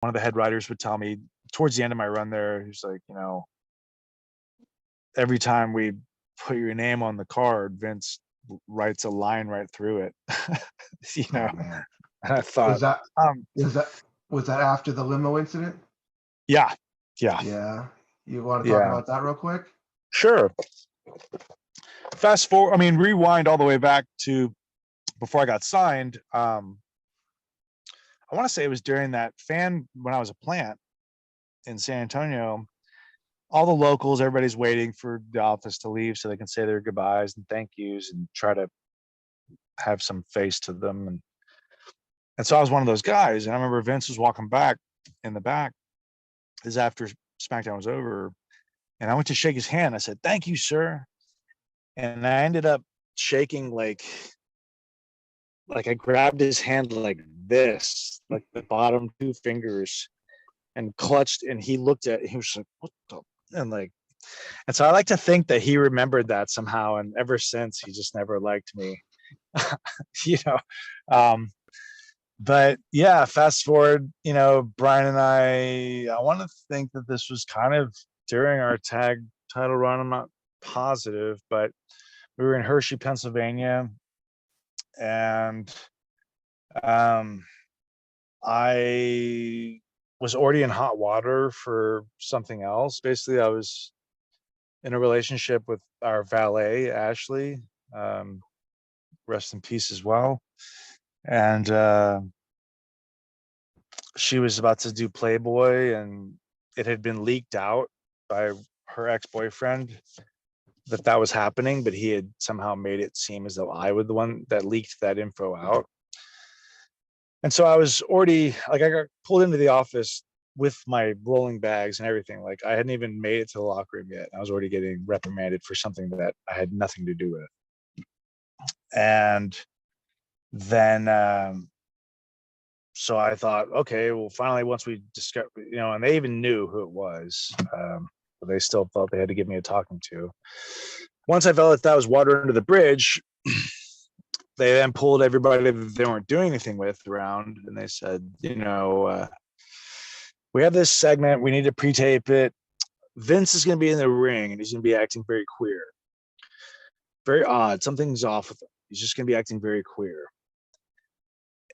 one of the head writers would tell me towards the end of my run there, he's like, every time we put your name on the card, Vince writes a line right through it. Oh, man. And I thought, was that after the limo incident? Yeah. You want to talk about that real quick? Sure. Fast forward, rewind all the way back to before I got signed. I want to say it was during that when I was a plant in San Antonio. All the locals, everybody's waiting for the office to leave so they can say their goodbyes and thank yous and try to have some face to them. And so I was one of those guys. And I remember Vince was walking back in the back. This is after SmackDown was over. And I went to shake his hand. I said, "Thank you, sir." And I ended up shaking like I grabbed his hand like this, like the bottom two fingers, and clutched. And he looked at, he was like, "What the?" And so I like to think that he remembered that somehow. And ever since, he just never liked me, but yeah, fast forward, Brian and I want to think that this was kind of during our tag title run. I'm not positive, but we were in Hershey, Pennsylvania. And I was already in hot water for something else. Basically, I was in a relationship with our valet, Ashley, rest in peace as well. And she was about to do Playboy, and it had been leaked out by her ex-boyfriend that was happening, but he had somehow made it seem as though I was the one that leaked that info out. And so I was already, I got pulled into the office with my rolling bags and everything. I hadn't even made it to the locker room yet. I was already getting reprimanded for something that I had nothing to do with. And then, so I thought, okay, well, finally, once we discovered, and they even knew who it was, but they still felt they had to give me a talking to. Once I felt that was water under the bridge, they then pulled everybody that they weren't doing anything with around, and they said, we have this segment, we need to pre-tape it. Vince is going to be in the ring, and he's going to be acting very queer. Very odd. Something's off with him. He's just going to be acting very queer.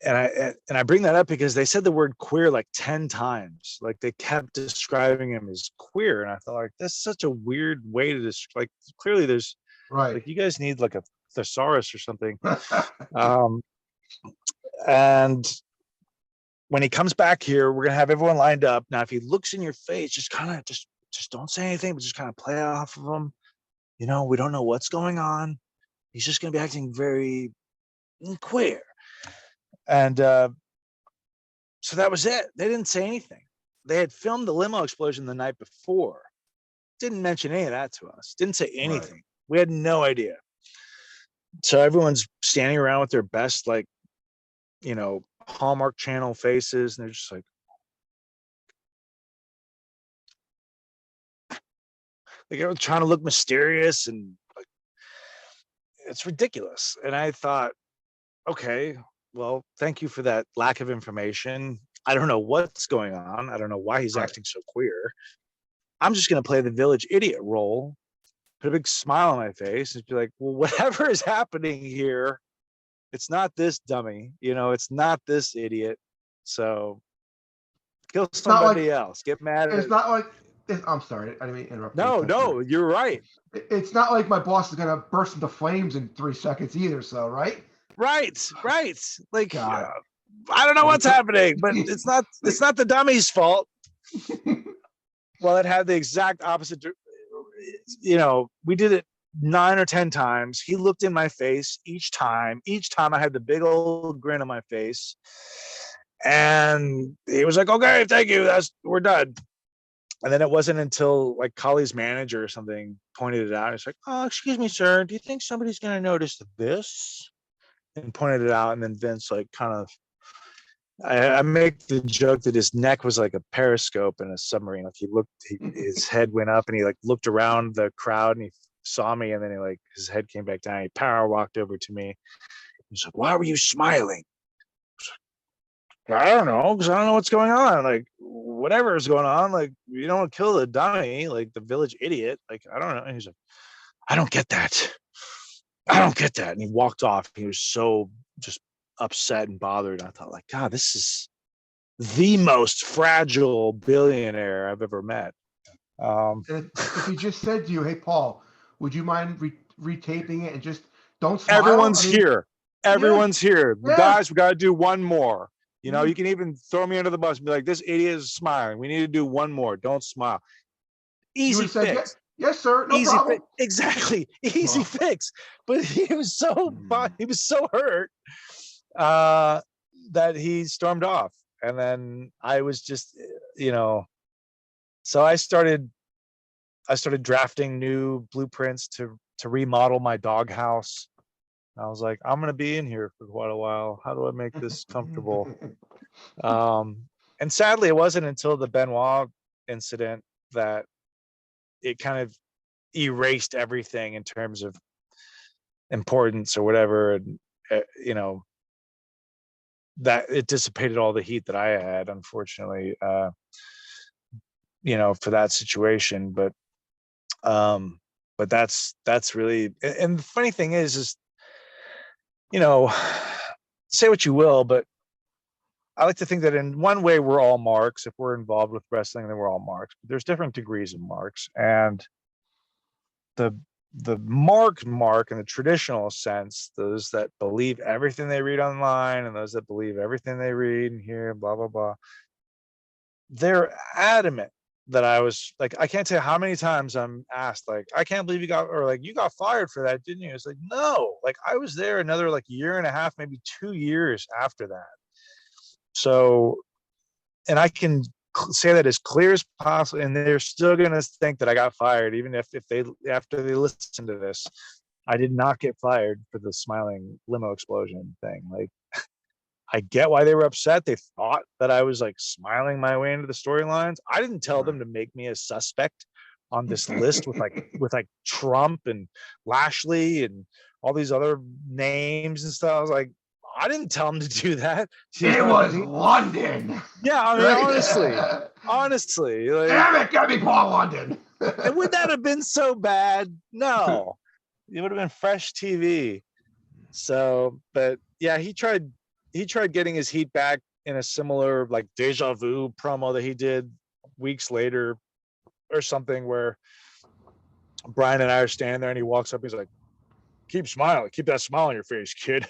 And I bring that up because they said the word queer like 10 times. They kept describing him as queer. And I thought, that's such a weird way to describe. Clearly there's you guys need a thesaurus or something. And when he comes back here, we're going to have everyone lined up. Now, if he looks in your face, just don't say anything, but just kind of play off of him. We don't know what's going on. He's just going to be acting very queer. And so that was it. They didn't say anything. They had filmed the limo explosion the night before. Didn't mention any of that to us. Didn't say anything. Right. We had no idea. So everyone's standing around with their best, Hallmark Channel faces. And they're just they're trying to look mysterious, and it's ridiculous. And I thought, okay, well, thank you for that lack of information. I don't know what's going on. I don't know why he's acting so queer. I'm just going to play the village idiot role, put a big smile on my face, and be like, well, whatever is happening here, it's not this dummy. It's not this idiot. So kill somebody else. Get mad at it. It's not like, I'm sorry, I didn't mean to interrupt. No, you're right. It's not like my boss is going to burst into flames in 3 seconds either, so, right? Right. I don't know what's happening, but it's not the dummy's fault. Well, it had the exact opposite. We did it 9 or 10 times. He looked in my face each time. Each time I had the big old grin on my face, and he was like, "Okay, thank you. We're done." And then it wasn't until Colley's manager or something pointed it out. It's like, "Oh, excuse me, sir. Do you think somebody's going to notice this?" And pointed it out. And then Vince I make the joke that his neck was like a periscope in a submarine. His head went up, and he looked around the crowd, and he saw me, and then his head came back down. He power walked over to me. He's like, "Why were you smiling?" I don't know, because I don't know what's going on. Like, whatever is going on, like, you don't kill the dummy, like the village idiot. Like, I don't know. And he's like, I don't get that. I don't get that. And he walked off. He was so just upset and bothered. I thought, like, God, this is the most fragile billionaire I've ever met. And if he just said to you, "Hey, Paul, would you mind retaping it and just don't smile?" I Everyone's mean, here. yeah, Everyone's here. yeah. Guys, we got to do one more. You know, Mhm. you can even throw me under the bus and be like, this idiot is smiling. We need to do one more. Don't smile. You would Easy have said, "Yeah, fix. yes, sir, no Easy fix. problem." Exactly. Easy Well, fix. But mm. he was so hurt uh, that he stormed off. And then I was just, you know, so I started drafting new blueprints to remodel my doghouse. I was like, I'm gonna be in here for quite a while. How do I make this comfortable? Um, and sadly, it wasn't until the Benoit incident that it kind of erased everything in terms of importance or whatever, and you know, that it dissipated all the heat that I had, unfortunately, you know, for that situation. Um, but that's really, and the funny thing is, you know, say what you will, but I like to think that in one way we're all marks. If we're involved with wrestling, then we're all marks. But there's different degrees of marks, and the the mark in the traditional sense, those that believe everything they read online and those that believe everything they read and hear, blah blah blah, they're adamant that I was like, I can't tell you how many times I'm asked, like, I can't believe you got, or like, you got fired for that, didn't you? It's like, no, like I was there another like year and a half, maybe 2 years after that. So, and I can say that as clear as possible, and they're still going to think that I got fired, even if they, after they listen to this. I did not get fired for the smiling limo explosion thing. Like, I get why they were upset. They thought that I was like smiling my way into the storylines. I didn't tell them to make me a suspect on this list with like Trump and Lashley and all these other names and stuff. I was like, I didn't tell them to do that. You It know what I was mean? London, Yeah, I mean, right? honestly, like, Damn it, gotta be Paul London. and would that have been so bad? No, it would have been fresh TV. So, but yeah, he tried getting his heat back in a similar like deja vu promo that he did weeks later or something, where Brian and I are standing there and he walks up, he's like, keep smiling, keep that smile on your face, kid.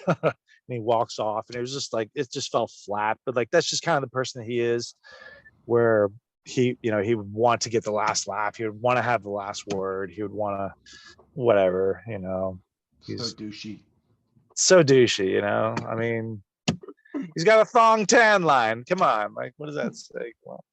And he walks off, and it was just like, it just fell flat. But like, that's just kind of the person that he is, where he, you know, he would want to get the last laugh, he would want to have the last word, he would want to whatever, you know. So He's douchey. so douchey, you know. I mean, he's got a thong tan line. Come on, like, what does that say? Well,